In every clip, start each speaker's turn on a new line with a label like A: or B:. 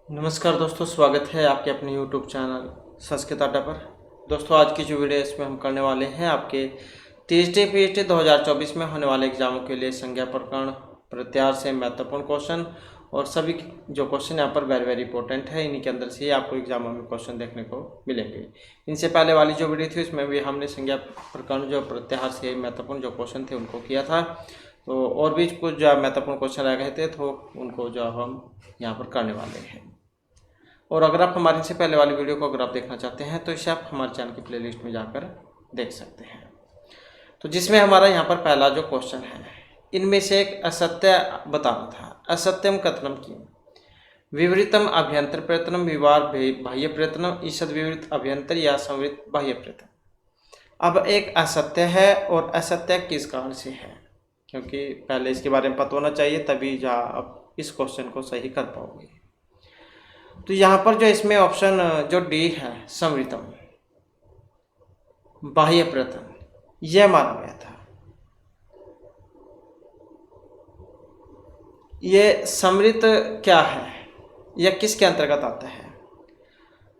A: नमस्कार दोस्तों, स्वागत है आपके अपने YouTube चैनल संस्कृत अड्डा पर। दोस्तों, आज की जो वीडियो है इसमें हम करने वाले हैं आपके टीएसटी पीएचडी 2024 में होने वाले एग्जामों के लिए संज्ञा प्रकरण प्रत्याहार से महत्वपूर्ण क्वेश्चन और सभी जो क्वेश्चन यहाँ पर वेरी इंपॉर्टेंट है। इन्हीं के अंदर से ही आपको एग्जामों में क्वेश्चन देखने को मिलेंगे। इनसे पहले वाली जो वीडियो थी उसमें भी हमने संज्ञा प्रकरण जो प्रत्याहार से महत्वपूर्ण जो क्वेश्चन थे उनको किया था, तो और भी कुछ जो महत्वपूर्ण क्वेश्चन रह गए थे तो उनको जो हम यहाँ पर करने वाले हैं। और अगर आप हमारे से पहले वाली वीडियो को अगर आप देखना चाहते हैं तो इसे आप हमारे चैनल की प्लेलिस्ट में जाकर देख सकते हैं। तो जिसमें हमारा यहाँ पर पहला जो क्वेश्चन है, इनमें से एक असत्य बताना था। असत्यम कथनम की विवृतम अभ्यंतर प्रयत्नम विवार बाह्य प्रयत्नम ईषद विवृत अभ्यंतर या संवृत बाह्य प्रयत्न। अब एक असत्य है और असत्य किस कारण से है, क्योंकि पहले इसके बारे में पता होना चाहिए, तभी जा आप इस क्वेश्चन को सही कर पाओगे। तो यहाँ पर जो इसमें ऑप्शन जो डी है संवृतम बाह्य प्रयत्न, यह माना गया था। ये समृत क्या है, यह किसके अंतर्गत आता है?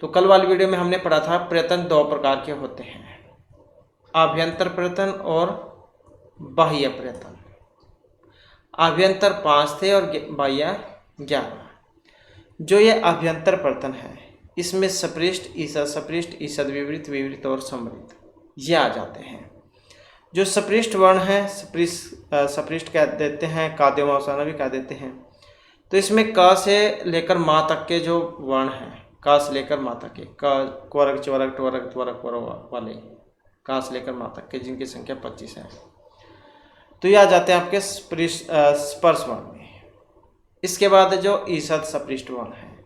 A: तो कल वाली वीडियो में हमने पढ़ा था प्रयत्न दो प्रकार के होते हैं, आभ्यंतर प्रयत्न और बाह्य प्रयत्न। आभ्यंतर 5 थे और बाह्य 11। जो ये आभ्यंतर प्रयत्न है इसमें सपृष्ठ ईषद विवृत विवृत और समृत ये आ जाते हैं। जो सपृष्ठ वर्ण है सपृष्ठ कह देते हैं, काद्योमावसाना भी कह देते हैं। तो इसमें क से लेकर माँ तक के जो वर्ण हैं, क से लेकर माँ तक के, क क्वरक चवरक ट्वरक त्वरक वाले क से लेकर माँ तक के, जिनकी संख्या 25 है, तो ये आ जाते हैं आपके स्पर्श वर्ण में। इसके बाद जो ईषद सपृष्ठ वर्ण है,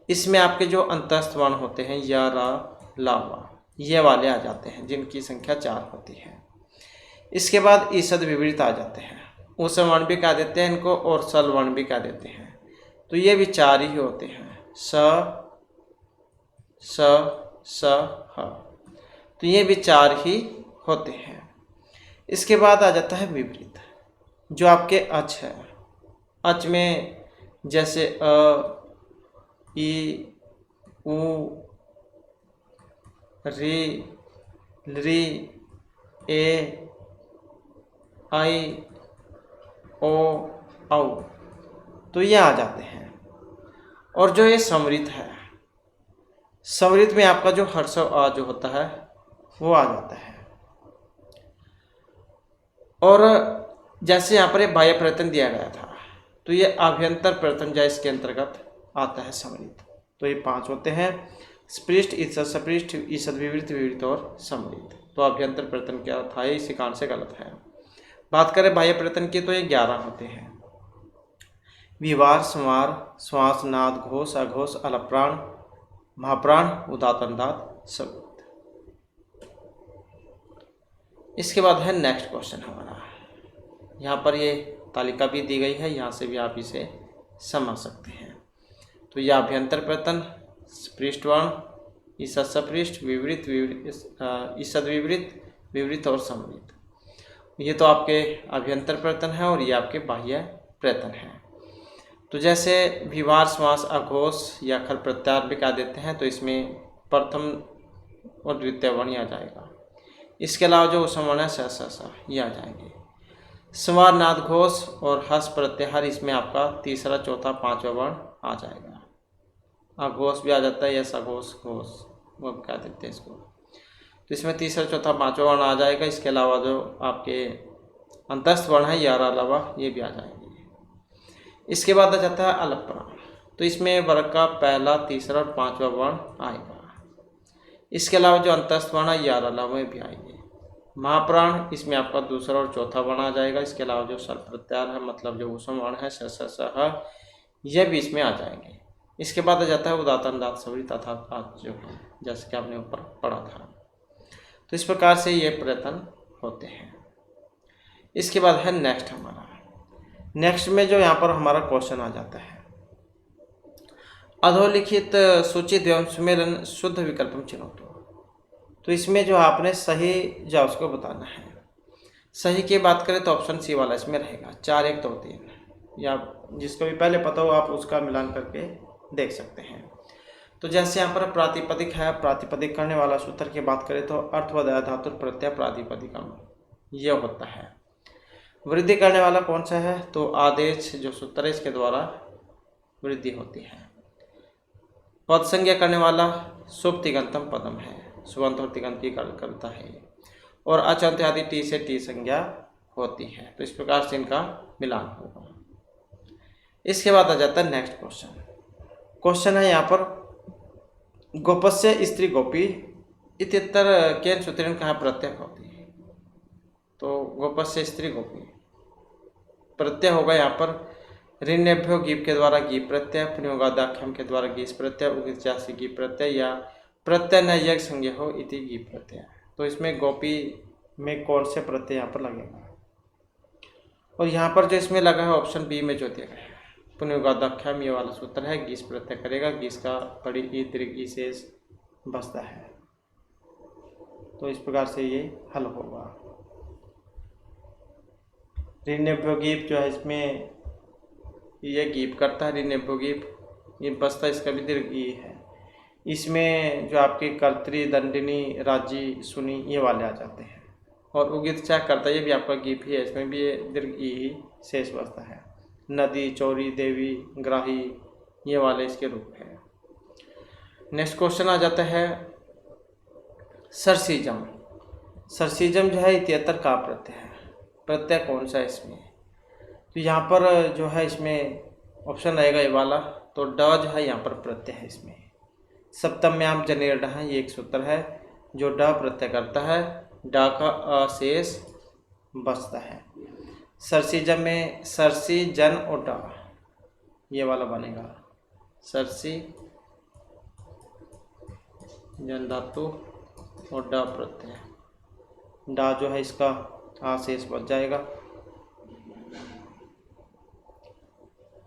A: इसमें आपके जो अंतस्थ वर्ण होते हैं या रा लावा ये वाले आ जाते हैं, जिनकी संख्या 4 होती है। इसके बाद ईषद विवृत आ जाते हैं, उस वर्ण भी कह देते हैं इनको और सल वर्ण भी कह देते हैं। तो ये भी 4 ही होते हैं, स ह। तो ये भी 4 ही होते हैं। इसके बाद आ जाता है विपरीत, जो आपके अच है। अच में जैसे अ, ई, उ, री, री, ए, आई, ओ, औ, तो ये आ जाते हैं। और जो ये समृत है, समृत में आपका जो हर्षव आ जो होता है वो आ जाता है। और जैसे यहाँ पर बाह्य प्रयत्न दिया गया था, तो ये आभ्यंतर प्रयत्न जो इसके अंतर्गत आता है समृत। तो ये 5 होते हैं, स्पृष्ठ ईषद सपृष्ठ ईषद विवृत विवृत और समृत। तो आभ्यंतर प्रयत्न क्या था, ये इसी कारण से गलत है। बात करें बाह्य प्रयत्न की, तो ये 11 होते हैं। विवार, संवार, श्वास, नाद, घोष, अघोष, अलप्राण, महाप्राण, उदात अनुदात, शब्द। इसके बाद है नेक्स्ट क्वेश्चन हमारा। यहाँ पर ये तालिका भी दी गई है, यहाँ से भी आप इसे समझ सकते हैं। तो यह आभ्यंतर प्रयत्न, स्पृष्ठ वर्ण, ईषद सपृष्ठ, विवृत ईषद विवृत विवृत और समृत, ये तो आपके आभ्यंतर प्रयत्न है और ये आपके बाह्य प्रयत्न है। तो जैसे विवार, श्वास, अघोष या खल प्रत्याहार भी कह देते हैं, तो इसमें प्रथम और द्वितीय वर्ण आ जाएगा। इसके अलावा जो उसम है स ये आ जाएंगे। संवार, नाद, घोष और हस प्रत्याहार, इसमें आपका तीसरा चौथा पांचवा वर्ण आ जाएगा। अघोष भी आ जाता है, यस अघोष घोष वो कह देते हैं इसको। तो इसमें तीसरा चौथा पांचवा वर्ण आ जाएगा। इसके अलावा जो आपके अंतस्थ वर्ण है यारा अलावा ये भी आ जाएंगे। इसके बाद आ जाता है अलप्राण, तो इसमें वर्ग का पहला, तीसरा और पांचवा वर्ण आएगा। इसके अलावा जो अंतस्थ वर्ण है यारा अलावा भी आएंगे। महाप्राण, इसमें आपका दूसरा और चौथा वर्ण आ जाएगा। इसके अलावा जो सल प्रत्याहार है, मतलब जो उसम वर्ण है स यह भी इसमें आ जाएंगे। इसके बाद आ जाता है उदात अनुदात समृत अर्थात जो है, जैसे कि आपने ऊपर पढ़ा था। तो इस प्रकार से ये प्रयत्न होते हैं। इसके बाद है नेक्स्ट हमारा। नेक्स्ट में जो यहाँ पर हमारा क्वेश्चन आ जाता है, अधोलिखित सूचित एवं सुमेलन शुद्ध विकल्पम चिन्होतु। तो इसमें जो आपने सही जो उसको बताना है। सही की बात करें तो ऑप्शन सी वाला इसमें रहेगा, 4 1 2 3, या जिसको भी पहले पता हो आप उसका मिलान करके देख सकते हैं। तो जैसे यहाँ पर प्रातिपदिक है, प्रातिपदिक करने वाला सूत्र की बात करें तो अर्थवदय धातु प्रत्यय प्रातिपदिकम यह होता है। वृद्धि करने वाला कौन सा है, तो आदेश जो सूत्र है इसके द्वारा वृद्धि होती है। पद संज्ञा करने वाला शुभ तिगंतम पदम है, सुबंत और तिगंत की करता है, और अचंत आदि टी से टी संज्ञा होती है। तो इस प्रकार से इनका मिलान होगा। इसके बाद आ जाता है नेक्स्ट क्वेश्चन। क्वेश्चन है यहाँ पर गोपस्य स्त्री गोपी इतर केन सूत्रेण कहाँ प्रत्यय होती है। तो गोपस्य स्त्री गोपी प्रत्यय होगा यहाँ पर ऋण्यभ्यो गीप के द्वारा गीप प्रत्यय, पुण्योगादाख्यम के द्वारा गीस प्रत्यय, उगित गीप प्रत्यय या प्रत्यय न यज्ञ संज्ञा हो इति गीप प्रत्यय। तो इसमें गोपी में कौन से प्रत्यय यहाँ पर लगेगा, और यहाँ पर जो इसमें लगा है ऑप्शन बी में जो दिया गया है पुण्योगादाख्यम ये वाला सूत्र है, गीस प्रत्यय करेगा, गीस का बड़ी ई दीर्घ ई शेष बसता है। तो इस प्रकार से ये हल होगा। ऋण्यभ्यो गीप जो है इसमें ये गीप करता है, ऋण्यभ्यो गीप ये बसता इसका भी दीर्घ ई है। इसमें जो आपकी कर्तरी दंडिनी राजी सुनी ये वाले आ जाते हैं, और उगित क्या करता है ये भी आपका गीप ही है, इसमें भी ये दीर्घ ई ही शेष बसता है। नदी, चौरी, देवी, ग्राही ये वाले इसके रूप है। नेक्स्ट क्वेश्चन आ जाता है सरसीजम। सरसीजम जो है इत्यतर का प्रत्यय है, प्रत्यय कौन सा है इसमें। तो यहाँ पर जो है इसमें ऑप्शन रहेगा ये वाला, तो ड जो है यहाँ पर प्रत्यय है इसमें। सप्तम्याम जनेर है ये एक सूत्र है जो ड प्रत्यय करता है, ड का अशेष बचता है। सरसीजम में सरसी जन और ड ये वाला बनेगा, सरसी जन धातु और ड प्रत्यय, ड जो है इसका अशेष बच जाएगा।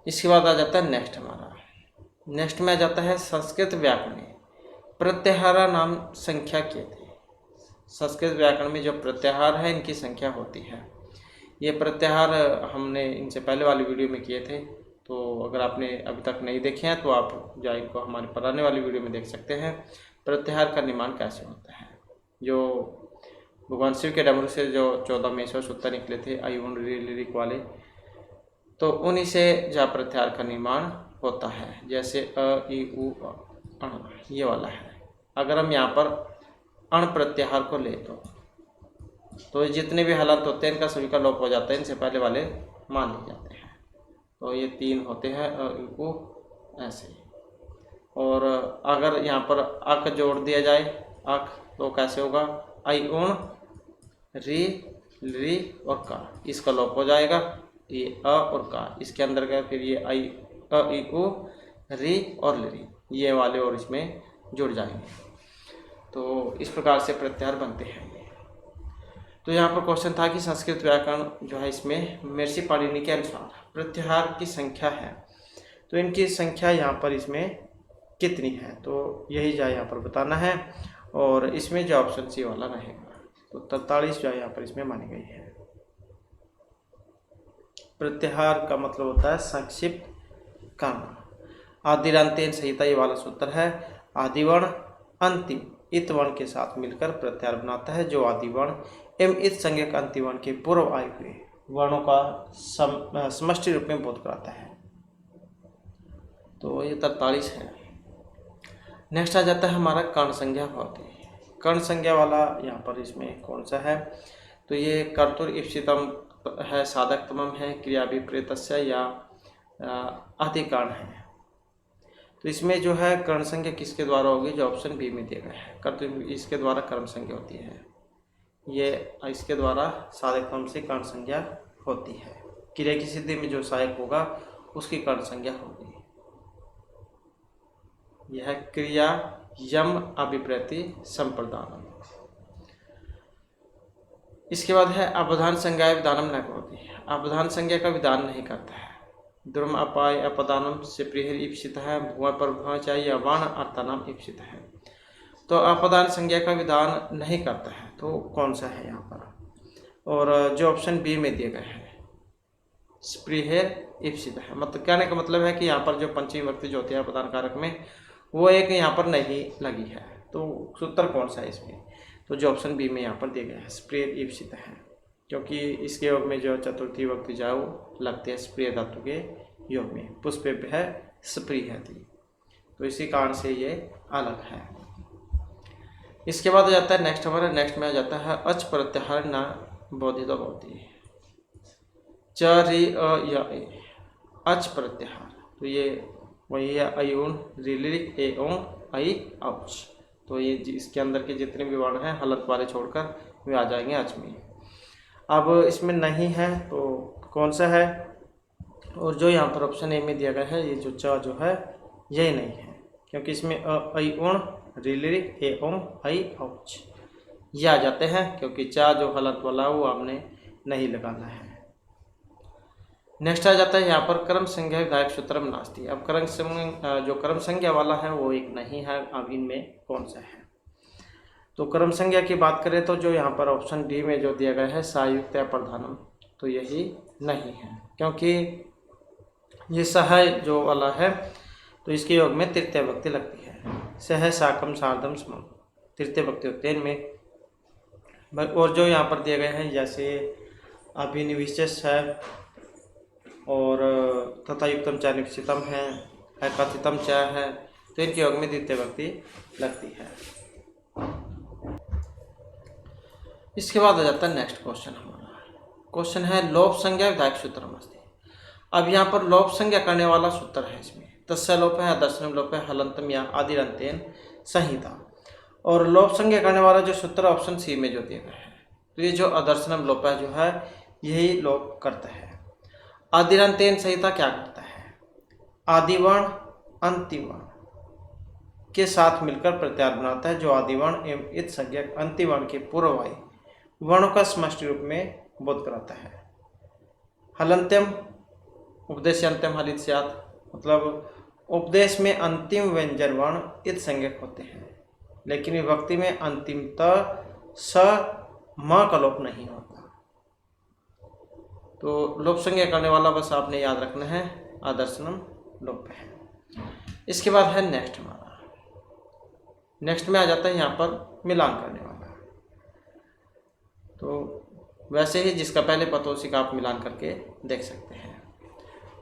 A: इसके बाद आ जाता है नेक्स्ट हमारा, नेक्स्ट में आ जाता है संस्कृत व्याकरण प्रत्याहारा नाम संख्या किए थे। संस्कृत व्याकरण में जो प्रत्याहार है इनकी संख्या होती है। ये प्रत्याहार हमने इनसे पहले वाली वीडियो में किए थे, तो अगर आपने अभी तक नहीं देखे हैं तो आप जो इनको हमारे पुराने वाली वीडियो में देख सकते हैं। प्रत्याहार का निर्माण कैसे होता है, जो भगवान शिव के डमरू से जो 14 मेश्वर सूत्र निकले थे आयुन लिरिक वाले, तो उन्हीं से जा प्रत्याहार का निर्माण होता है। जैसे अ ई उ अण ये वाला है। अगर हम यहाँ पर अण प्रत्याहार को ले तो जितने भी हालात होते हैं इनका सभी का लोप हो जाता है, इनसे पहले वाले मान लिए जाते हैं। तो ये 3 होते हैं अ ई उ ऐसे। और अगर यहाँ पर अक जोड़ दिया जाए अक, तो कैसे होगा आई उण री री और का, इसका लोप हो जाएगा, ये अ और का इसके अंदर का, फिर ये आई अ ई उ री और लरी ये वाले और इसमें जुड़ जाएंगे। तो इस प्रकार से प्रत्याहार बनते हैं। तो यहाँ पर क्वेश्चन था कि संस्कृत व्याकरण जो है इसमें महर्षि पाणिनि के अनुसार प्रत्याहार की संख्या है, तो इनकी संख्या यहाँ पर इसमें कितनी है, तो यही जो यहाँ पर बताना है। और इसमें जो ऑप्शन सी वाला रहेगा, तो 43 जो है यहाँ पर इसमें मानी गई है। प्रत्याहार का मतलब होता है संक्षिप्त करना। आदिरांतेन संहिता ये वाला सूत्र है, आदिवर्ण अंतिम इत वर्ण के साथ मिलकर प्रत्याहार बनाता है, जो आदिवर्ण एवं इत संज्ञक अंतिम वर्ण के पूर्व आए हुए वर्णों का समष्टि रूप में बोध कराता है। तो ये 43 है। नेक्स्ट आ जाता है हमारा कर्ण संज्ञा भवति। कर्ण संज्ञा वाला यहाँ पर इसमें कौन सा है, तो ये कर्तुर इप्सितम है, साधकतमम है, क्रिया विपरीतस्य या अधिकरण है। तो इसमें जो है कर्ण संज्ञा किसके द्वारा होगी, जो ऑप्शन बी में दिया गया है कर्तुर, इसके द्वारा कर्म संज्ञा होती है। ये इसके द्वारा साधकतम से कर्ण संज्ञा होती है। क्रिया की सिद्धि में जो सहायक होगा उसकी कर्ण संज्ञा होगी। यह क्रिया यम अभिप्रति संप्रदानम। इसके बाद है अवधान संज्ञा विधानम न करोति। अवधान संज्ञा का विधान नहीं करता है। द्रुम अपाय अपदानम से प्रिय ईप्सित है, भुआ पर भुआ चाहिए अवान अर्थानाम ईप्सित है। तो अपदान संज्ञा का विधान नहीं करता है, तो कौन सा है यहाँ पर, और जो ऑप्शन बी में दिए गए हैं स्प्रीहेर इप्सित है। मतलब कहने का मतलब है कि यहाँ पर जो पंचमी विभक्ति जो होती है प्रधान कारक में वो एक यहाँ पर नहीं लगी है। तो सूत्र कौन सा है इसमें? तो जो ऑप्शन बी में यहाँ पर दिया गया है स्प्रीहेर इप्सित है, क्योंकि इसके योग में जो चतुर्थी विभक्ति जो है वो लगती है स्प्रिय धातु के योग में। पुष्पेभ्य है स्प्रीहति, तो इसी कारण से ये अलग है। इसके बाद आ जाता है नेक्स्ट हमारा, नेक्स्ट में आ जाता है अच प्रत्याहार न बोधित भवति, च रि अ य ए, अच प्रत्याहार। तो ये वही है अयून रिलिक ए ओं आई औच। तो ये इसके अंदर के जितने भी वर्ण हैं हलंत वाले छोड़कर वे आ जाएंगे अच में। अब इसमें नहीं है तो कौन सा है? और जो यहाँ पर ऑप्शन ए में दिया गया है ये जो च जो है यही नहीं है, क्योंकि इसमें अ आई ओण रिलिक ए ओं आई औच ये आ जाते हैं, क्योंकि चा जो हलंत वाला वो आपने नहीं लगाना है। नेक्स्ट आ जाता है यहाँ पर कर्म संज्ञा विधायक सूत्रम नास्ति। अब जो कर्म संज्ञा वाला है वो एक नहीं है। अब इनमें कौन सा है? तो कर्म संज्ञा की बात करें तो जो यहाँ पर ऑप्शन डी में जो दिया गया है सायुक्त या प्रधानम, तो यही नहीं है, क्योंकि ये सह जो वाला है तो इसके योग में तृतीय विभक्ति लगती है। सह साकम सार्धम समम तृतीय विभक्ति होते हैं इनमें। और जो यहाँ पर दिए गए हैं जैसे अभिनिविशेष है और तथा युक्तम च निश्चितम है, कथितम च है, तो इनके योग में द्वितीय विभक्ति लगती है। इसके बाद आ जाता है नेक्स्ट क्वेश्चन हमारा। क्वेश्चन है लोप संज्ञा विधायक सूत्रम अस्ति। अब यहाँ पर लोप संज्ञा करने वाला सूत्र है इसमें तस्य लोप है, दर्शनम लोप है, हलंतम या आदिरंतेन संहिता। और लोप संज्ञा करने वाला जो सूत्र ऑप्शन सी में जो दिया गया है, तो ये जो अदर्शनम लोप है जो है यही लोप करता है। आदिरंतेन संहिता क्या करता है? आदिवर्ण अंतिम वर्ण के साथ मिलकर प्रत्याहार बनाता है। जो आदिवर्ण एवं इत संज्ञक अंतिम वर्ण के पूर्ववाही वर्णों का समष्टि रूप में बोध कराता है। हलंत्यम उपदेश अंत्यम हलित स्यात्, मतलब उपदेश में अंतिम व्यंजन वर्ण इत संज्ञक होते हैं, लेकिन विभक्ति में अंतिमतः स म का लोप नहीं होता। तो लोप संज्ञा करने वाला बस आपने याद रखना है आदर्शनम लोप है। इसके बाद है नेक्स्ट हमारा, नेक्स्ट में आ जाता है यहाँ पर मिलान करने वाला। तो वैसे ही जिसका पहले पता उसी का आप मिलान करके देख सकते हैं।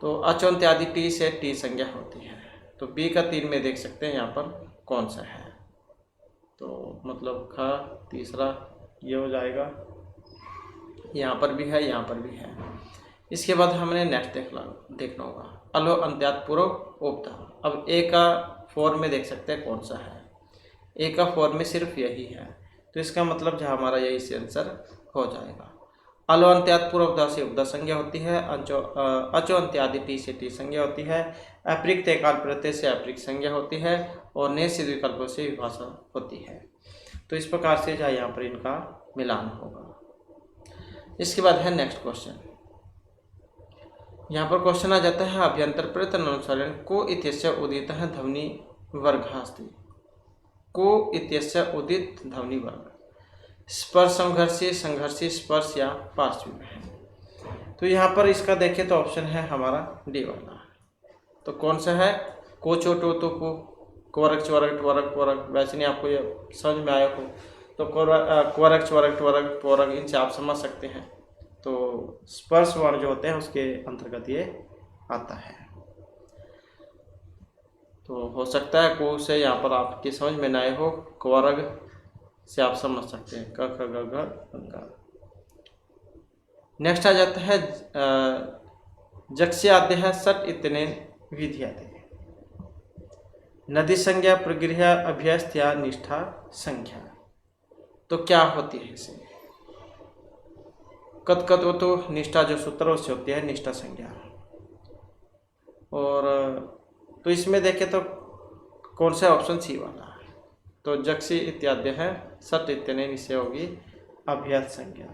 A: तो अचोन्त आदि टी से टी संज्ञा होती है, तो बी का 3 में देख सकते हैं यहाँ पर कौन सा है। तो मतलब ख तीसरा ये हो जाएगा, यहाँ पर भी है, यहाँ पर भी है। इसके बाद हमने नेक्स्ट देखना होगा अलो अंत्यात पूर्व उपता। अब ए का 4 में देख सकते हैं कौन सा है। ए का 4 में सिर्फ यही है, तो इसका मतलब जो हमारा यही से आंसर हो जाएगा। अलो अंत्यात पूर्व उपदा से उपदा संज्ञा होती है, अचो अंत्यादि टी से टी संज्ञा होती है, अप्रिक्त एकाल प्रत्यय से अप्रिक्त संज्ञा होती है, और ने सिद्ध विकल्पों से विभाषा होती है। तो इस प्रकार से जो यहाँ पर इनका मिलान होगा। इसके बाद है नेक्स्ट क्वेश्चन। यहाँ पर क्वेश्चन आ जाता है अभ्यंतर प्रयत्न अनुसारण को इत्यस्य उदित है ध्वनि वर्ग अस्ति। को इत्यस्य उदित ध्वनि वर्ग स्पर्श संघर्षी, संघर्षी, स्पर्श या पार्श्वी में है। तो यहाँ पर इसका देखें तो ऑप्शन है हमारा डी वाला। तो कौन सा है? को चोटो तो को, क्वरक चवरक ट्वरक पोरक। वैसे नहीं आपको ये समझ में आया हो तो क्वरक चवरक ट्वरक पोरक इनसे आप समझ सकते हैं। तो स्पर्श वर्ण जो होते हैं उसके अंतर्गत ये आता है। तो हो सकता है को से यहाँ पर आपकी समझ में ना आए हो, क्वरग से आप समझ सकते हैं क ख ग घ ग। नेक्स्ट आ जाता है जक्ष्याद्य है सट इतने विधियाते। नदी संज्ञा, प्रगृह, अभ्यस्त या निष्ठा संख्या। तो क्या होती है इसे? कत वो तो निष्ठा जो सूत्र उससे होती है निष्ठा संज्ञा। और तो इसमें देखें तो कौन सा ऑप्शन सी वाला है। तो जक्सी इत्यादि है सट इतने निश्चय होगी अभ्यस्त संज्ञा।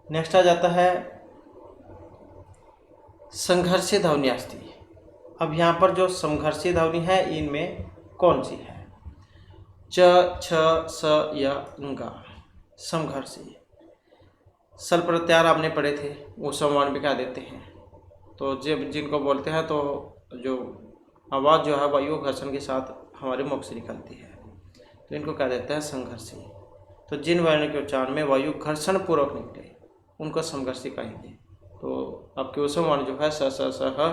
A: नेक्स्ट आ जाता है संघर्षी ध्वनि अस्ति। अब यहाँ पर जो संघर्षी ध्वनि है इनमें कौन सी है? च छ स य गा समघर्षी। सल प्रत्याहार आपने पढ़े थे, वो समवर्ण भी कह देते हैं। तो जब जिनको बोलते हैं तो जो आवाज़ जो है वायु घर्षण के साथ हमारे मुख से निकलती है, तो इनको कह देते हैं संघर्षी। तो जिन वर्ण के उच्चारण में वायु घर्षण पूर्वक निकले उनको समघर्षी कहेंगे। तो आपके उसम वर्ण जो है स स स ह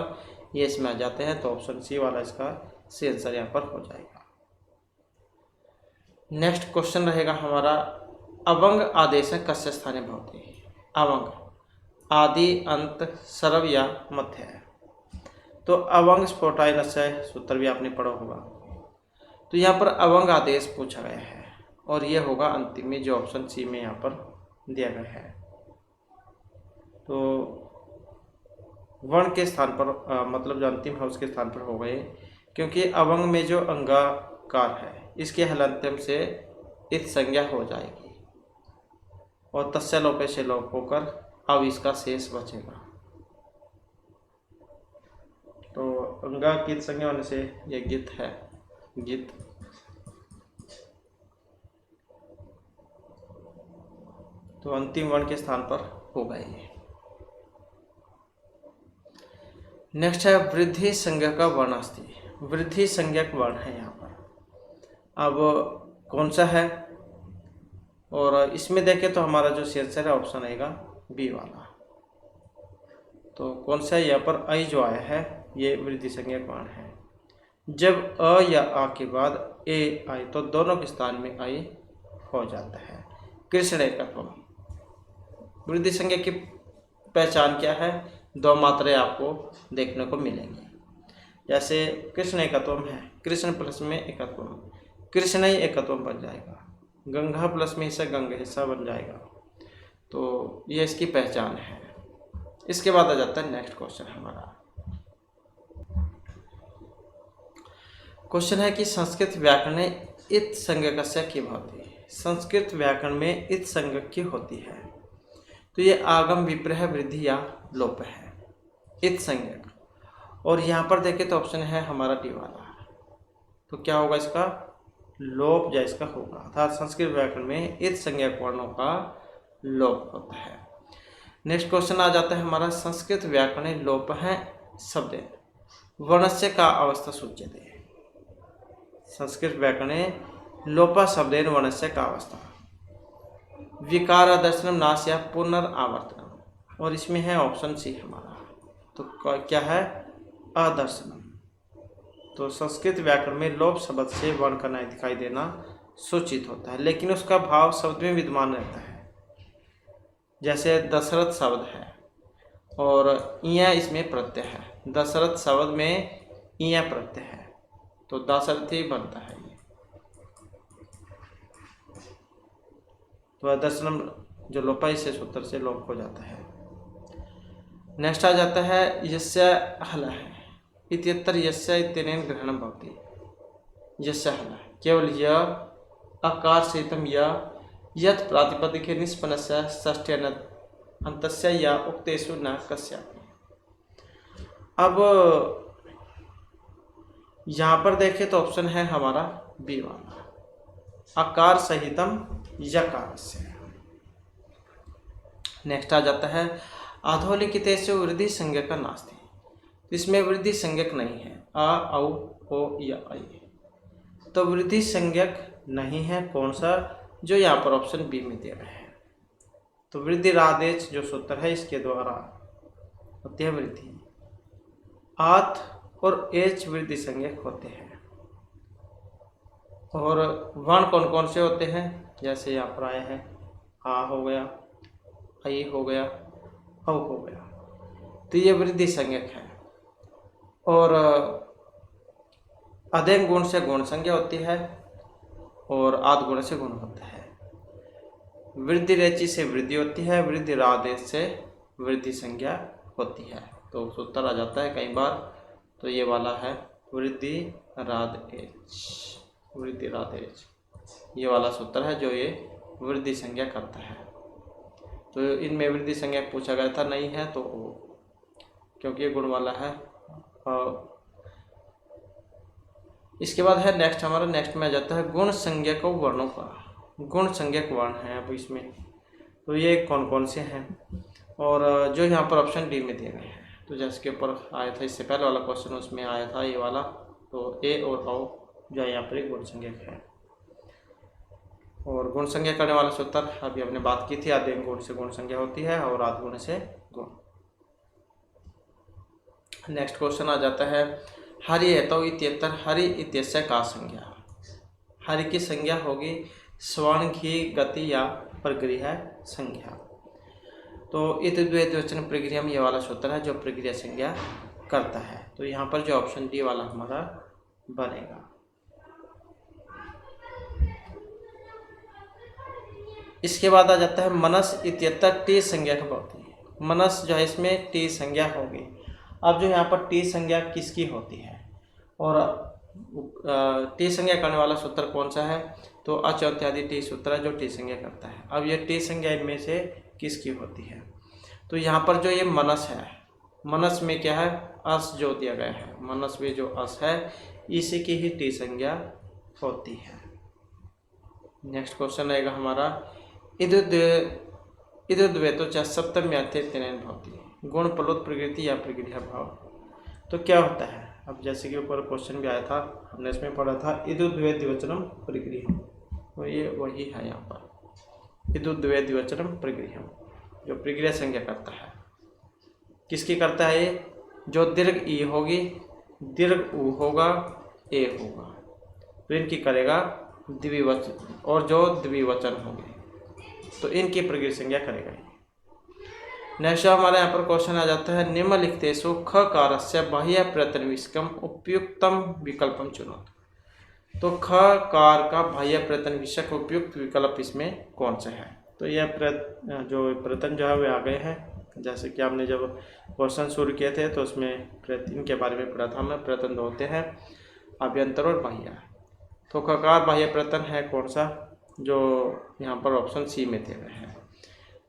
A: ये इसमें आ जाते हैं। तो ऑप्शन सी वाला इसका सी आंसर यहाँ पर हो जाएगा। नेक्स्ट क्वेश्चन रहेगा हमारा, अवंग आदेश कस्य स्थाने भवति। अवंग आदि अंत सर्व या मध्य है। तो अवंग स्फोटाय नस्य सूत्र भी आपने पढ़ा होगा। तो यहाँ पर अवंग आदेश पूछा गया है और ये होगा अंतिम में, जो ऑप्शन सी में यहाँ पर दिया गया है। तो वर्ण के स्थान पर मतलब जो अंतिम है उसके स्थान पर हो गए, क्योंकि अवंग में जो अंगाकार है इसके हलंत्यम से इत संज्ञा हो जाएगी और तस्य लोपे से लोप होकर अब इसका शेष बचेगा। तो अंगा की संज्ञा होने से ये गित है, गित। तो अंतिम वर्ण के स्थान पर होगा ये। नेक्स्ट है वृद्धि संज्ञा का वर्णास्थि। वृद्धि संज्ञक वर्ण है यहाँ पर। अब कौन सा है, और इसमें देखें तो हमारा जो आंसर है ऑप्शन आएगा बी वाला। तो कौन सा है यहाँ पर, आई जो आया है ये वृद्धि संज्ञक वर्ण है। जब अ या आ के बाद ए आए तो दोनों के स्थान में आई हो जाता है। कृष्ण एकत्वम। वृद्धि संज्ञा की पहचान क्या है, दो मात्राएं आपको देखने को मिलेंगी। जैसे कृष्ण एकत्वम है, कृष्ण प्लस में एकत्वम, कृष्ण ही एकत्वम बन जाएगा। गंगा प्लस में हिस्सा गंगा हिस्सा बन जाएगा। तो ये इसकी पहचान है। इसके बाद आ जाता है नेक्स्ट क्वेश्चन हमारा। क्वेश्चन है कि संस्कृत व्याकरण में इत संज्ञकस्य की भवति। संस्कृत व्याकरण में इत संज्ञक की होती है। तो ये आगम विप्रह वृद्धि या लोप है, इत संज्ञक। और यहाँ पर देखें तो ऑप्शन है हमारा डी वाला। तो क्या होगा इसका, लोप या इसका होगा, अर्थात संस्कृत व्याकरण में इत संज्ञक वर्णों का लोप होता है। नेक्स्ट क्वेश्चन आ जाता है हमारा, संस्कृत व्याकरण में लोप है शब्द वर्णस्य का अवस्था सूच्यते। संस्कृत व्याकरण में लोपा शब्देन वर्णस्य का अवस्था विकार दर्शनम नाश या पुनरावर्तनम। और इसमें है ऑप्शन सी हमारा। तो क्या है, अदर्शनम। तो संस्कृत व्याकरण में लोप शब्द से वर्ण का नहीं दिखाई देना सूचित होता है, लेकिन उसका भाव शब्द में विद्यमान रहता है। जैसे दशरथ शब्द है और इया इसमें प्रत्यय है। दशरथ शब्द में इया प्रत्यय है तो दशरथ ही बनता है ये। तो दर्शनम जो लोपा इससे सूत्र से लोप हो जाता है। नेक्स्ट आ जाता है यस्य हल है इत्यत्र यस्य इत्यनेन ग्रहणम भवति। यस्य हल केवल य अकार सहितम यत् प्रातिपदिके निष्पन्नस्य षष्ठ्य अंतस्य या उक्तेषु न कस्यापि। अब यहाँ पर देखें तो ऑप्शन है हमारा बी वाला, अकार सहितम यकार से। नेक्स्ट आ जाता है अधोलिखितेषु वृद्धि संज्ञक नास्ति। इसमें वृद्धि संज्ञक नहीं है, आ औ ओ या आई। तो वृद्धि संज्ञक नहीं है कौन सा, जो यहाँ पर ऑप्शन बी में दिया गया है। तो वृद्धि रादेश जो सूत्र है इसके द्वारा होती है वृद्धि। आत और एच वृद्धि संज्ञक होते हैं। और वर्ण कौन कौन से होते हैं, जैसे यहाँ पर आया है आ हो गया, आई हो गया, औ हो गया। तो ये वृद्धि संज्ञक है। और अधेन गुण से गुण संज्ञा होती है और आद गुण से गुण होता है। वृद्धि रेचि से वृद्धि होती है, वृद्धि रादेश से वृद्धि संज्ञा होती है। तो सूत्र आ जाता है कई बार। तो ये वाला है वृद्धि रादेश, वृद्धि रादेश ये वाला सूत्र है जो ये वृद्धि संज्ञा करता है। तो इनमें वृद्धि संज्ञा पूछा गया था, नहीं है तो क्योंकि ये गुण वाला है। इसके बाद है नेक्स्ट हमारा, नेक्स्ट में आ जाता है गुण संज्ञक वर्णों का। गुण संज्ञक वर्ण हैं अब इसमें, तो ये कौन कौन से हैं, और जो यहाँ पर ऑप्शन डी में दिए गए हैं। तो जैसे के ऊपर आया था इससे पहले वाला क्वेश्चन, उसमें आया था ये वाला, तो ए और औ जो यहाँ पर एक गुण संज्ञक है। और गुण संज्ञा करने वाला सूत्र अभी हमने बात की थी, आधे गुण से गुण संज्ञा होती है और आध गुण से गुण। नेक्स्ट क्वेश्चन आ जाता है हरि हेतु इत्येतर हरि इत्यस्य का संज्ञा। हरि की संज्ञा होगी स्वर्ण घी गति या प्रक्रिया संज्ञा। तो इत द्विवचन प्रक्रिया में ये वाला सूत्र है जो प्रक्रिया संज्ञा करता है। तो यहाँ पर जो ऑप्शन डी वाला हमारा बनेगा। इसके बाद आ जाता है मनस इत्येतर टी संज्ञा का भवति। मनस जो है इसमें टी संज्ञा होगी। अब जो यहाँ पर टी संज्ञा किसकी होती है और टी संज्ञा करने वाला सूत्र कौन सा है, तो अच इत्यादि टी सूत्र है जो टी संज्ञा करता है। अब ये टी संज्ञा इनमें से किसकी होती है, तो यहाँ पर जो ये मनस है, मनस में क्या है, अस जो दिया गया है, मनस में जो अस है इसी की ही टी संज्ञा होती है। नेक्स्ट क्वेश्चन रहेगा हमारा इदुद्वेतो च सप्तम्यार्थे तेनेन भवति। गुण प्लुत प्रकृति या प्रक्रिया भाव। तो क्या होता है, अब जैसे कि ऊपर क्वेश्चन भी आया था, हमने इसमें पढ़ा था इदुद्वे द्विवचनम प्रक्रिया, तो ये वही है यहाँ पर इदुद्वे द्विवचनम प्रक्रिया, जो प्रक्रिया संज्ञा करता है। किसकी करता है ये, जो दीर्घ ई होगी, दीर्घ ऊ होगा, ए होगा, तो इनकी करेगा द्विवचन, और जो द्विवचन होंगे तो इनकी प्रक्रिया संज्ञा करेगा। नेक्स्ट हमारे यहाँ पर क्वेश्चन आ जाता है निम्नलिखितेषु ख कारस्य बाह्य प्रत्यनविष्कम उपयुक्तम विकल्पम चुनो। तो ख कार का बाह्य प्रत्यनविष्क उपयुक्त विकल्प इसमें कौन सा है, तो यह जो प्रत्यन जो है वे आ गए हैं। जैसे कि आपने जब क्वेश्चन शुरू किए थे तो उसमें प्रत्यन के बारे में पढ़ा था हमने, प्रत्यन दो होते हैं, अभ्यंतर और बाह्य। तो खकार बाह्य प्रत्यन है कौन सा, जो यहाँ पर ऑप्शन सी में दिए गए हैं।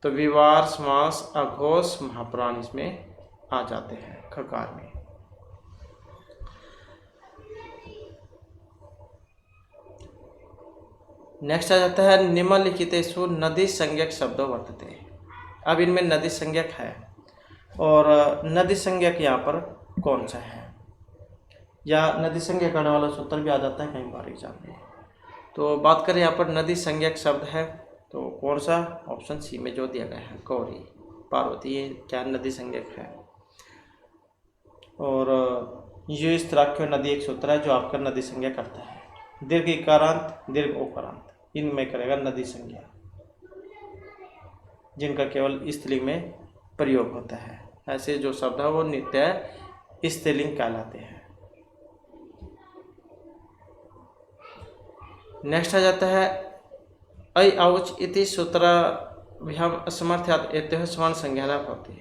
A: तो विवार समास अघोष महाप्राण इसमें आ जाते हैं खकार में। नेक्स्ट आ जाता है निम्नलिखितेषु नदी संज्ञक शब्दों वर्तते। अब इनमें नदी संज्ञक है और नदी संज्ञक यहाँ पर कौन सा है, या नदी संज्ञा करने वाला सूत्र भी आ जाता है कई बार एग्जाम में। तो बात करें यहाँ पर नदी संज्ञक शब्द है तो कौन सा, ऑप्शन सी में जो दिया गया है गौरी पार्वती, ये क्या नदी संज्ञक है। और ये इस तरह की नदी एक सूत्र है जो आपका नदी संज्ञा करता है। दीर्घ इकारांत दीर्घ ओकारांत इनमें करेगा नदी संज्ञा, जिनका केवल स्त्रीलिंग में प्रयोग होता है। ऐसे जो शब्द है वो नित्य स्त्रीलिंग कहलाते हैं। नेक्स्ट आ जाता है ऐ औच इति सूत्राभ्याम असमर्थ्यात् एतेः समान संज्ञा भवति।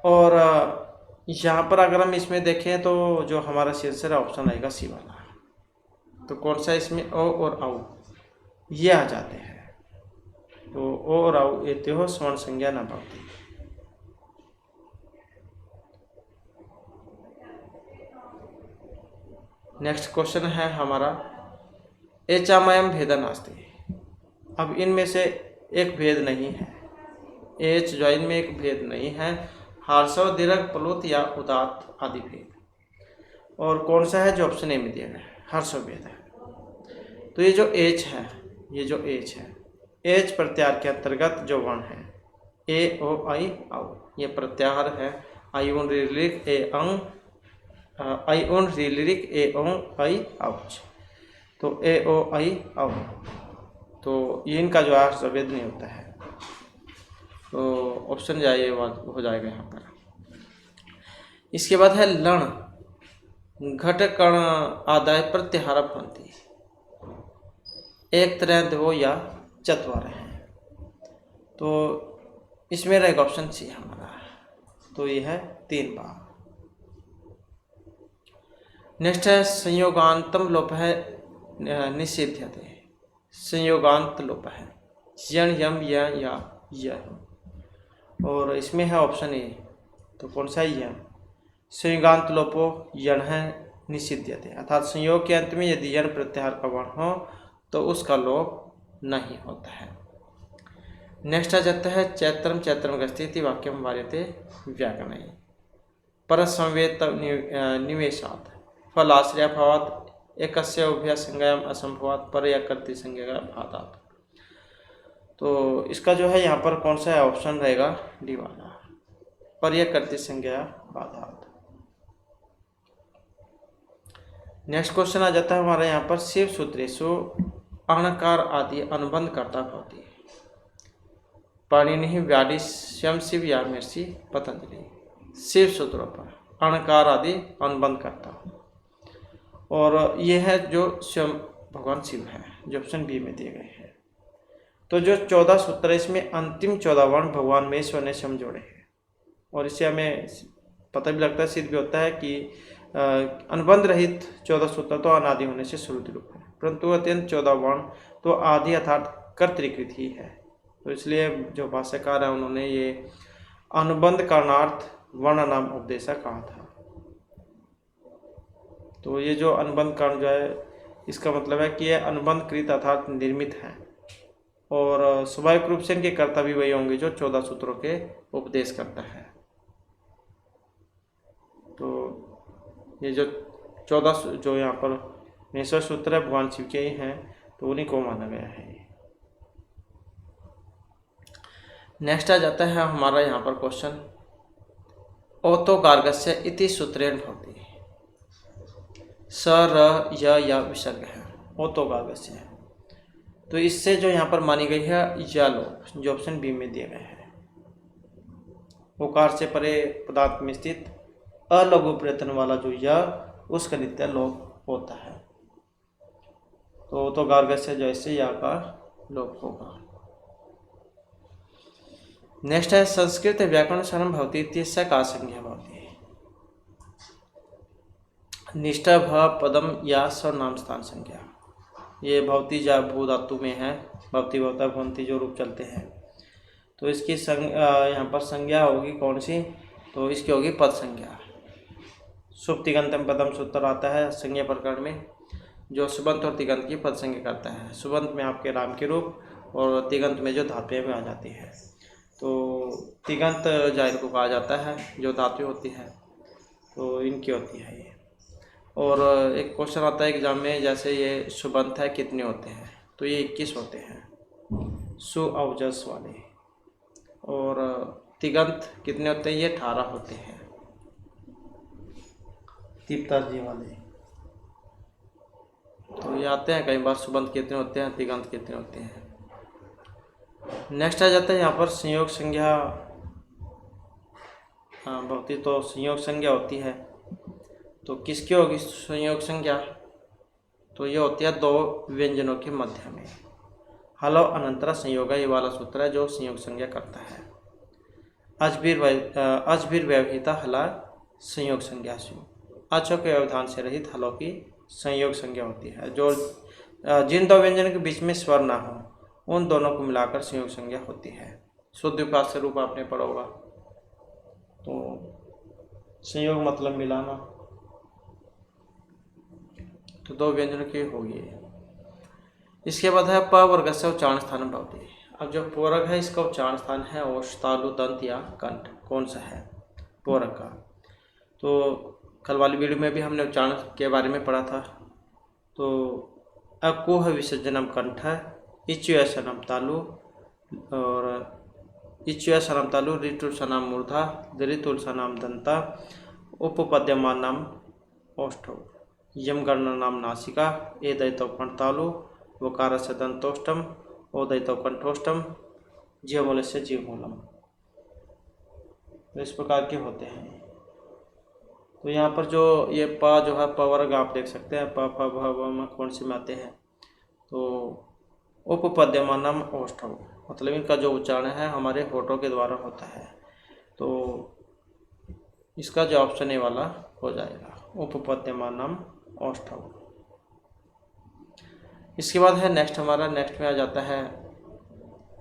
A: और यहाँ पर अगर हम इसमें देखें तो जो हमारा शीर्षक ऑप्शन आएगा सी वाला। तो कौन सा इसमें ओ और औ ये आ जाते हैं, तो ओ और औ एतेः समान संज्ञा न भवति। नेक्स्ट क्वेश्चन है हमारा एचामयम भेदन नास्ति। अब इनमें से एक भेद नहीं है, एच जो इनमें एक भेद नहीं है, हार्सव दीर्घ प्लुत या उदात्त आदि भेद। और कौन सा है, जो ऑप्शन ए में दिया गया है हर्षव भेद है। तो ये जो एच है, ये जो एच है, एच प्रत्याहार के अंतर्गत जो वर्ण है ए ओ आई औ, ये प्रत्याहार है। आई उन रीलिक ए अंग आई उन रीलिक ए ओंग आई औच, तो ए ओ आई औ, तो ये इनका जो हर्षव भेद नहीं होता है। तो ऑप्शन जाइए हो जाएगा यहाँ पर। इसके बाद है लण घट कण आदाय प्रत्याहार भवन्ति। एक तरह दो या चतवार हैं, तो इसमें रहेगा ऑप्शन सी हमारा, तो ये है 3 बार। नेक्स्ट है संयोगांतम लोप है निषेध्यते। संयोगांत लोप है यण यम या यम, और इसमें है ऑप्शन ए, तो कौन सा है यम। संयोगांत लोपो यण है निषिध्यते, अर्थात संयोग के अंत में यदि यण प्रत्याहार का वर्ण हो तो उसका लोप नहीं होता है। नेक्स्ट आ जाता है चैत्रम चैत्रम गस्तीति वाक्यम वार्यते व्याकरणै परसंवेद निवेशात् फलाश्रयाभावात् एकस्य उभय संज्ञायाम असंभवात् पर या कर्तृ संज्ञा भातात्। तो इसका जो है यहाँ पर कौन सा ऑप्शन रहेगा, डी वाला, पर या कर्तृ संज्ञा भातात्। नेक्स्ट क्वेश्चन आ जाता है हमारा यहाँ पर शिव सूत्रेषु अणकार आदि अनुबंध कर्ता भवति पाणिनि व्याडिश्यम शिव या महर्षि पतंजलि। शिव सूत्रों पर अणकार आदि अनुबंध करता, और ये है जो स्वयं भगवान शिव है, जो ऑप्शन बी में दिए गए हैं। तो जो 14 सूत्र है इसमें अंतिम 14 वर्ण भगवान महेश्वर ने स्वयं जोड़े हैं, और इससे हमें पता भी लगता है, सिद्ध भी होता है कि अनुबंध रहित 14 सूत्र तो अनादि होने से श्रुति रूप है, परंतु अत्यंत 14 वर्ण तो आदि अर्थात कर्तृकृत ही है। तो इसलिए जो भाष्यकार है उन्होंने ये अनुबंध कारणार्थ वर्ण नाम उपदेशा कहा था। तो ये जो अनुबंध कारण जो है इसका मतलब है कि ये अनुबंध कृत अर्थात निर्मित है, और स्वाभाविक रूप से इनके कर्ता भी वही होंगे जो 14 सूत्रों के उपदेश करता है। तो ये जो 14 जो यहाँ पर 19 सूत्र है भगवान शिव के ही हैं, तो उन्हीं को माना गया है। नेक्स्ट आ जाता है हमारा यहाँ पर क्वेश्चन ओतो गार्गस्य इति सूत्रेण भवति स र य विसर्ग है ओतो गार्गस्य है। तो इससे जो यहाँ पर मानी गई है या लोप, जो ऑप्शन बी में दिए गए हैं। ओकार से परे पदार्थ में स्थित अलघु प्रयत्न वाला जो या उसका नित्य लोप होता है। तो गार्गस्य जैसे या का लोप होगा। नेक्स्ट है संस्कृत व्याकरण शरण भवति इत्यस्य का संज्ञा भवति निष्ठा भ पदम या सर्वनाम स्थान संज्ञा। ये भवती जा भू धातु में है, भवती भवता भवंती जो रूप चलते हैं। तो इसकी यहाँ पर संज्ञा होगी कौन सी, तो इसकी होगी पद संज्ञा। शुभ तिगंतम पदम सूत्र आता है संज्ञा प्रकरण में, जो सुबंत और तिगंत की पद संज्ञा करता है। सुबंत में आपके राम के रूप और तिगंत में जो धातुएं में आ जाती है। तो तिगंत जाहिर को कहा जाता है जो धातु होती है, तो इनकी होती है ये। और एक क्वेश्चन आता है एग्जाम में, जैसे ये सुबंत है कितने होते हैं, तो ये 21 होते हैं सु अवजस वाले, और तिगंत कितने होते हैं, ये 18 होते हैं तीप्ताजी वाले। तो ये आते हैं कई बार, सुबंत कितने होते हैं, तिगंत कितने होते हैं। नेक्स्ट आ जाता है यहाँ पर संयोग संज्ञा भवती। तो संयोग संज्ञा होती है, तो किसकी होगी संयोग संज्ञा, तो ये होती है दो व्यंजनों के मध्य में। हलो अनंतरा संयोग ये वाला सूत्र है जो संयोग संज्ञा करता है। अजबीर व्यवहिता हला संयोग संज्ञा से, अचो के व्यवधान से रहित हलों की संयोग संज्ञा होती है। जो जिन दो व्यंजन के बीच में स्वर ना हो उन दोनों को मिलाकर संयोग संज्ञा होती है। शुद्ध विपात से रूप आपने पढ़ा होगा। तो संयोग मतलब मिलाना, तो दो व्यंजन की होगी। इसके बाद है प वर्ग से उच्चारण स्थान भवति। अब जो पूरक है इसका उच्चारण स्थान है ओष्ठ तालु दंत या कंठ, कौन सा है पूरक का। तो कल वाली वीडियो में भी हमने उच्चारण के बारे में पढ़ा था। तो अकुह विसर्जनम कंठ, इच्युसनम तालु, और इच्युसनम तालु, ऋतुसनाम मूर्धा, ऋतुसनाम दंता, उपपद्यमानाम ओष्ठौ, यम गणनाम नासिका, एदयितौ कंठतालु, वकारस्य दंतोष्टम, ओदयितौ कंठोष्टम, जीवमूलस्य जीवमूलम। तो इस प्रकार के होते हैं। तो यहाँ पर जो ये प जो है प वर्ग आप देख सकते हैं, प फ भ व में कौन से में आते हैं। तो उपपद्यमानम ओष्ठौ, मतलब इनका जो उच्चारण है हमारे होठों के द्वारा होता है। तो इसका जो ऑप्शन ए वाला हो जाएगा, उपपद्यमानम ओष्ठौ। इसके बाद है नेक्स्ट में आ जाता है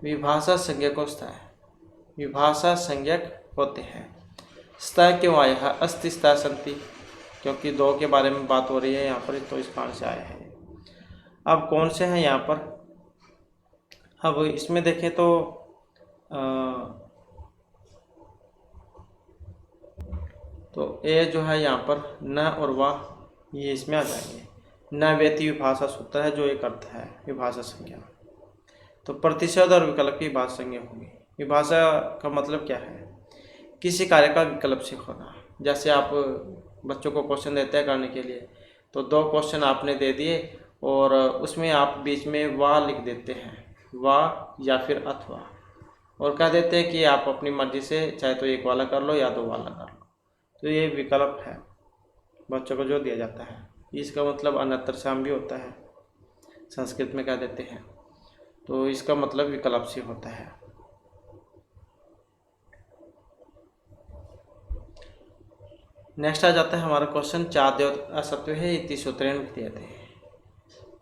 A: विभाषा संज्ञको स्तः। विभाषा संज्ञक होते हैं। स्तः क्यों आया है, अस्ति स्तः सन्ति, क्योंकि दो के बारे में बात हो रही है यहाँ पर, तो इस कारण से आया है। अब कौन से हैं यहाँ पर, अब इसमें देखें तो ए जो है यहाँ पर न और वाह ये इसमें आ जाएंगे। न व्यति विभाषा सूत्र है जो एक अर्थ है विभाषा संज्ञा। तो प्रतिशत और विकल्प की विभाषा संज्ञा होगी। विभाषा का मतलब क्या है, किसी कार्य का विकल्प से होना। जैसे आप बच्चों को क्वेश्चन देते हैं करने के लिए, तो दो क्वेश्चन आपने दे दिए और उसमें आप बीच में वाह लिख देते हैं, वाह या फिर अथवा, और कह देते हैं कि आप अपनी मर्जी से चाहे तो एक वाला कर लो या दो वाला कर लो। तो ये विकल्प है बच्चों को जो दिया जाता है। इसका मतलब अन्यत्र साम भी होता है, संस्कृत में कह देते हैं, तो इसका मतलब विकल्प से होता है। नेक्स्ट आ जाता है हमारा क्वेश्चन, चाद्य असत्व है इति सूत्रेण क्रियते।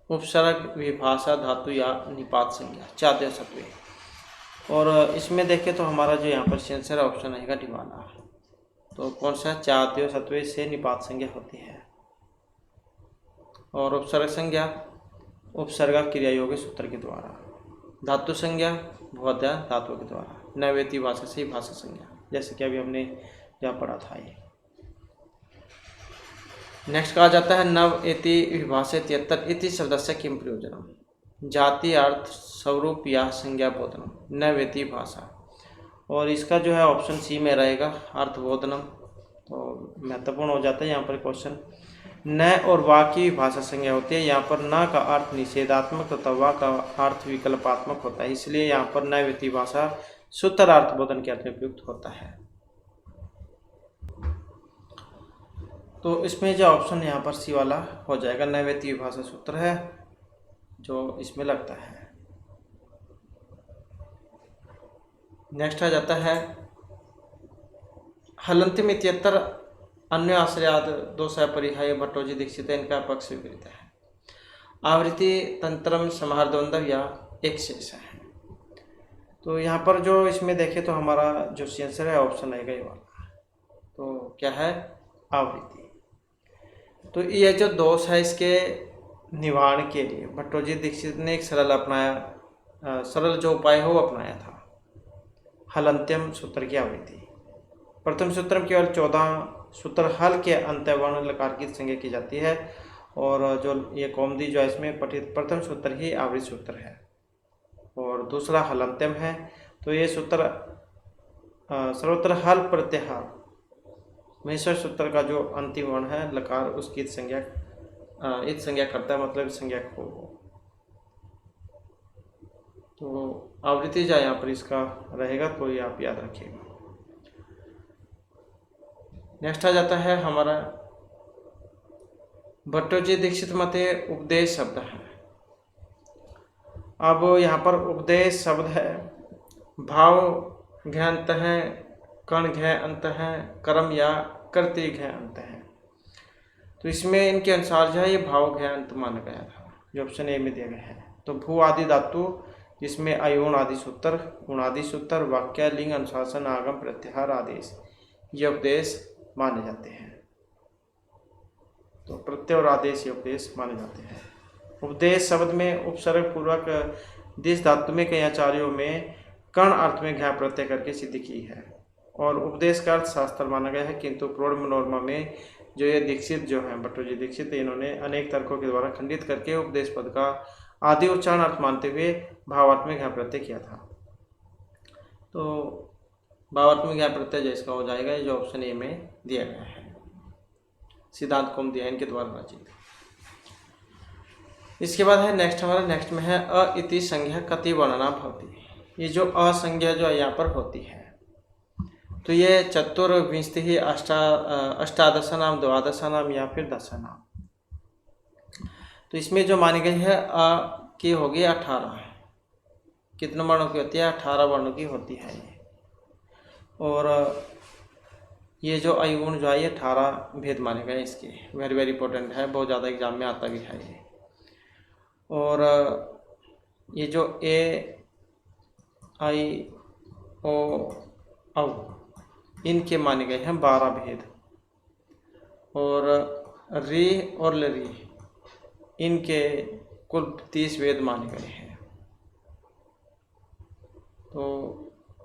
A: उपसर्ग विभाषा धातु या निपात संज्ञा चाद्य असत्व। और इसमें देखें तो हमारा जो यहाँ पर सेंसर ऑप्शन रहेगा डी वाला। तो कौन सा, चाद्य सत्व से निपात संज्ञा होती है। और उपसर्ग संज्ञा उपसर्ग क्रिया योग्य सूत्र के द्वारा, धातु संज्ञा भूअध्याय धातु के द्वारा, नैवेती भाषा से भाषा संज्ञा, जैसे कि अभी हमने यहाँ पढ़ा था ये। नेक्स्ट कहा जाता है नव इति विभाषे 73 इति शब्दस्य किम प्रयोजनम। जाति अर्थ स्वरूप या संज्ञा बोधनम नैवेती भाषा। और इसका जो है ऑप्शन सी में रहेगा अर्थबोधनम। तो महत्वपूर्ण हो जाता है यहाँ पर क्वेश्चन। न और वा की भाषा संज्ञा होती है। यहाँ पर न का अर्थ निषेधात्मक तथा वा का अर्थ विकल्पात्मक होता है, इसलिए यहाँ पर नैवेती भाषा सूत्र अर्थबोधन के अर्थ में प्रयुक्त होता है। तो इसमें जो ऑप्शन यहाँ पर सी वाला हो जाएगा, नैवेती भाषा सूत्र है जो इसमें लगता है। नेक्स्ट आ जाता है हलंतिम इत्यत्र अन्य आश्रयाद दोष परिहाय भट्टोजी दीक्षित, इनका पक्ष विपरीत है। आवृत्ति तंत्रम समाहारद्वंद्व या एक शेष है। तो यहाँ पर जो इसमें देखें तो हमारा जो आंसर है ऑप्शन रहेगा ये वाला। तो क्या है, आवृत्ति। तो ये जो दोष है इसके निवारण के लिए भट्टोजी दीक्षित ने एक सरल अपनाया, सरल जो उपाय हो अपनाया था, हलंत्यम सूत्र की आवृत्ति। प्रथम सूत्र में केवल 14 सूत्र हल के अंत्यवर्ण लकार की संज्ञा की जाती है, और जो ये कौमुदी जो है इसमें पठित प्रथम सूत्र ही आवृत्त सूत्र है और दूसरा हलंत्यम है। तो ये सूत्र सर्वत्र हल प्रत्याहार महेश्वर सूत्र का जो अंतिम वर्ण है लकार उसकी संज्ञा इत संज्ञा करता है, मतलब संज्ञा को। तो आवृत्ति जो यहाँ पर इसका रहेगा, तो ये आप याद रखिएगा। नेक्स्ट आ जाता है हमारा भट्टोजी दीक्षित मते उपदेश शब्द है। अब यहाँ पर उपदेश शब्द है, भाव घ अंत है, कण घ अंत है, कर्म या कर्तृ घ अंत है। तो इसमें इनके अनुसार जो है ये भाव घ अंत माना गया था, जो ऑप्शन ए में दिया गया है। तो भू आदि धातु जिसमें अयोन आदि सूत्र, गुणादि सूत्र, वाक्य, लिंग, अनुशासन, आगम, प्रत्याहार, आदेश ये उपदेश माने जाते हैं। तो प्रत्यय और आदेश ये उपदेश माने जाते हैं। उपदेश शब्द में उपसर्ग पूर्वक दिस धातु में कई आचार्यों में कर्ण अर्थ में घ प्रत्यय करके सिद्धि की है, और उपदेश का अर्थ शास्त्र माना गया है। किंतु प्रौढ़ मनोरमा में जो ये दीक्षित जो है भट्टोजी दीक्षित, इन्होंने अनेक तर्कों के द्वारा खंडित करके उपदेश पद का आदि उच्चारण अर्थ मानते हुए भावार्थ में घ प्रत्यय किया था। तो भावार्थ में घ प्रत्यय जो इसका हो जाएगा, ये जो ऑप्शन ए में दिया गया है, सिद्धांत कौमुदी इनके द्वारा रचित। इसके बाद है नेक्स्ट हमारा, नेक्स्ट में है अ इति संज्ञा कति वर्णना भवति। ये जो असंज्ञा जो यहाँ पर होती है, तो ये चतुर्विंशति ही अष्टादशानाम, द्वादशानाम या फिर दशानाम। तो इसमें जो मानी गई है अ की होगी 18। कितने वर्णों की होती है, 18 वर्णों की होती है ये। और ये जो अयुण जो है ये 18 भेद माने गए इसके, वेरी वेरी इंपॉर्टेंट है, बहुत ज़्यादा एग्जाम में आता भी है ये। और ये जो ए आई ओ औ इनके माने गए हैं 12 भेद। और री और लरी इनके कुल 30 वेद माने गए हैं। तो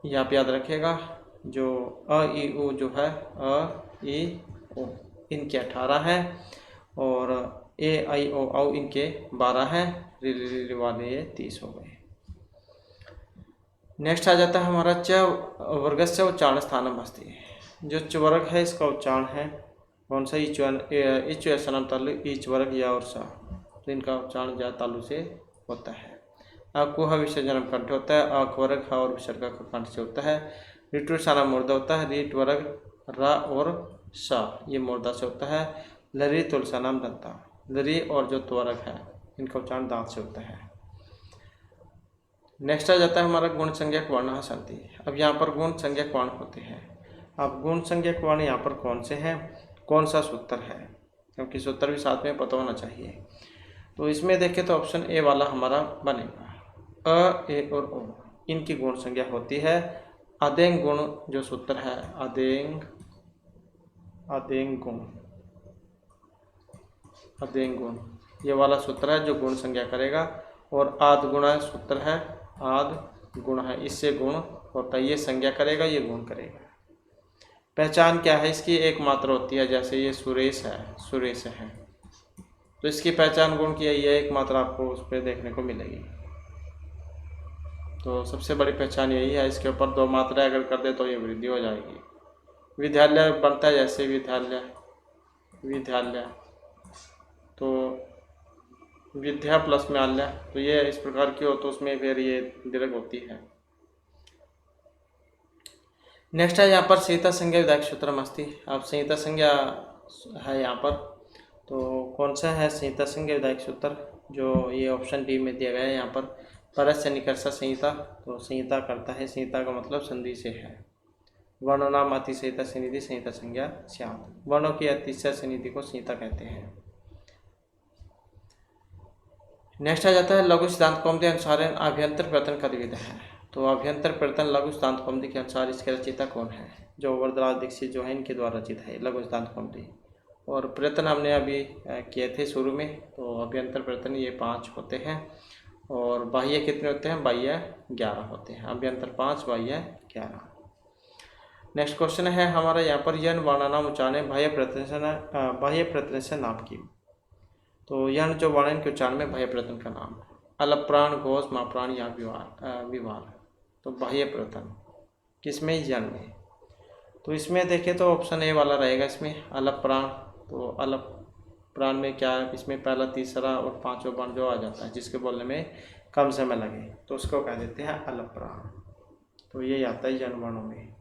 A: यहाँ पे याद रखिएगा जो अ ई उ जो है अ ई ओ इनके 18 हैं और ए आई ओ औ इनके 12 हैं, रि वाले ये 30 हो गए। नेक्स्ट आ जाता है हमारा च वर्गस्य उच्चारण स्थानम अस्ति। जो च वर्ग है इसका उच्चारण है कौन सा? इच सनम तालु इच वर्ग या और सा, तो इनका उच्चारण ज्यादा तालु से होता है। अकुह विसर्जन कंठ होता है, अक वर्ग ह और विसर्ग कंठ से होता है। ऋतु साना मूर्धा होता है, रीट वर्ग रा और सा ये मूर्धा से होता है। लरी तुलसा नाम दंता, लरी और जो त्वरक है इनका उच्चारण दांत से होता है। नेक्स्ट आ जाता है हमारा गुण संज्ञक वर्ण संति। अब यहाँ पर गुण संज्ञक वर्ण होते हैं। अब गुण संज्ञक वर्ण यहाँ पर कौन से हैं, कौन सा सूत्र है, क्योंकि सूत्र भी साथ में पता होना चाहिए। तो इसमें देखें तो ऑप्शन ए वाला हमारा बनेगा। अ ए और ओ इनकी गुण संज्ञा होती है। अदेंग गुण जो सूत्र है अदेंग गुण, अदेंग गुण ये वाला सूत्र है जो गुण संज्ञा करेगा। और आद गुणा सूत्र है, आद गुण है, इससे गुण होता है, ये संज्ञा करेगा ये गुण करेगा। पहचान क्या है इसकी? एक मात्रा होती है, जैसे ये सुरेश है, सुरेश है, तो इसकी पहचान गुण की यही है, एक मात्रा आपको उस पर देखने को मिलेगी। तो सबसे बड़ी पहचान यही है। इसके ऊपर 2 मात्रा अगर कर दे तो ये वृद्धि हो जाएगी। विद्यालय बनता है जैसे विद्यालय, विद्यालय तो विद्या प्लस में आल्य, तो ये इस प्रकार की हो तो उसमें फिर ये दीर्घ होती है। नेक्स्ट है यहाँ पर संहिता संज्ञा विधायक सूत्रम अस्ति। अब संहिता संज्ञा है यहाँ पर, तो कौन सा है संहिता संज्ञा विधायक सूत्र? जो ये ऑप्शन डी में दिया गया है यहाँ पर, परस्य निकर्ष संहिता। तो संहिता करता है, संहिता का मतलब संधि से है। वर्णों नाम अतिशयता सन्निधि संहिता संज्ञा स्यात्, वर्णों की अतिशय सन्निधि को संहिता कहते हैं। नेक्स्ट आ जाता है लघु सिद्धांत कौमुदी अनुसार अभ्यंतर प्रयत्न कद्विध है। तो अभ्यंतर प्रयत्न लघु सिद्धांत कौमुदी के अनुसार इसके रचयिता कौन है? जो वरदराज दीक्षित जो है इनके द्वारा रचित है लघु सिद्धांत कौमुदी। और प्रयत्न हमने अभी किए थे शुरू में, तो अभ्यंतर प्रयत्न ये 5 होते हैं और बाह्य कितने होते हैं? बाह्य 11 होते हैं। अभ्यंतर 5, बाह्य 11। नेक्स्ट क्वेश्चन है हमारा यहाँ पर यन वर्णानाम उच्चारण बाह्य प्रत्यय से नाम की। तो यन जो वर्ण के उच्चारण में बाह्य प्रत्यय का नाम है। अलप प्राण, घोष, माप्राण या विवार। तो बाह्य प्रत्यय किसमें? यन में। तो इसमें देखें तो ऑप्शन ए वाला रहेगा इसमें, अलप प्राण। तो अलप प्राण में क्या है? इसमें पहला, तीसरा और 5वां वर्ण जो आ जाता है जिसके बोलने में कम समय लगे तो उसको कह देते हैं अलप प्राण। तो ये आता है यन वर्णों में।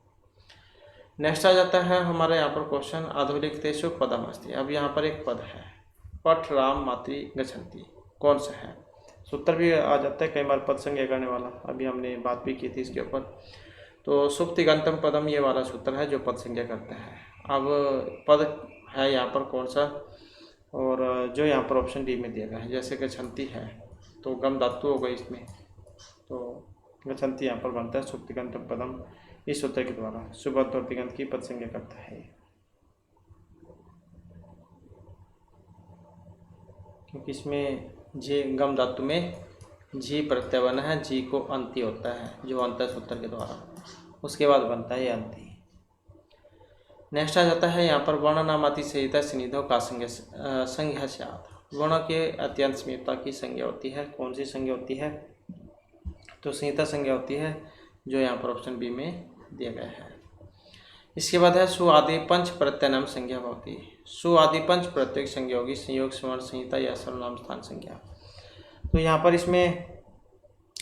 A: नेक्स्ट आ जाता है हमारे यहाँ पर क्वेश्चन आधुनिकतेषु पदम अस्ति। अब यहाँ पर एक पद है पठ राम मातृ गच्छन्ति, कौन सा है? सूत्र भी आ जाता है कई बार पद संज्ञा करने वाला, अभी हमने बात भी की थी इसके ऊपर। तो सुप्तिगंतम पदम ये वाला सूत्र है जो पद संज्ञा करता है। अब पद है यहाँ पर कौन सा? और जो यहाँ पर ऑप्शन डी में दिया गया है, जैसे गच्छन्ति है तो गम धातु हो गई इसमें, तो गच्छन्ति यहाँ पर बनता है सुप्तिगंतम पदम इस सूत्र के द्वारा। सुबह और तिगंत की पद संज्ञा करता है, क्योंकि इसमें जी गम धातु में जी प्रत्यय बना है, जी को अंति होता है जो अंत सूत्र के द्वारा, उसके बाद बनता है अंति। नेक्स्ट आ जाता है यहाँ पर वर्ण नाम अतिशयता सन्निधो का संज्ञा स्यात्। वर्ण के अत्यंत समीपता की संज्ञा होती है, कौन सी संज्ञा होती है? तो संहिता संज्ञा होती है जो यहाँ पर ऑप्शन बी में दिया गया है। इसके बाद है सु आदि पंच प्रत्यय नाम संज्ञा होती। सु आदि पंच प्रत्यय संज्ञा होगी संयोग स्वर्ण संहिता या सर्वनाम स्थान संज्ञा। तो यहाँ पर इसमें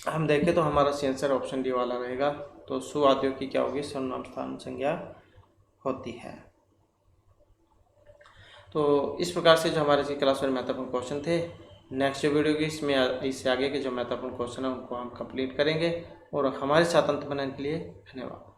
A: हम देखें तो हमारा आंसर ऑप्शन डी वाला रहेगा। तो सु आदियों की क्या होगी? सर्वनाम स्थान संज्ञा होती है। तो इस प्रकार से जो हमारे क्लास में महत्वपूर्ण क्वेश्चन थे, नेक्स्ट वीडियो की इसमें इससे आगे के जो महत्वपूर्ण क्वेश्चन है उनको हम कंप्लीट करेंगे। और हमारे साथ अंत बनाने के लिए धन्यवाद।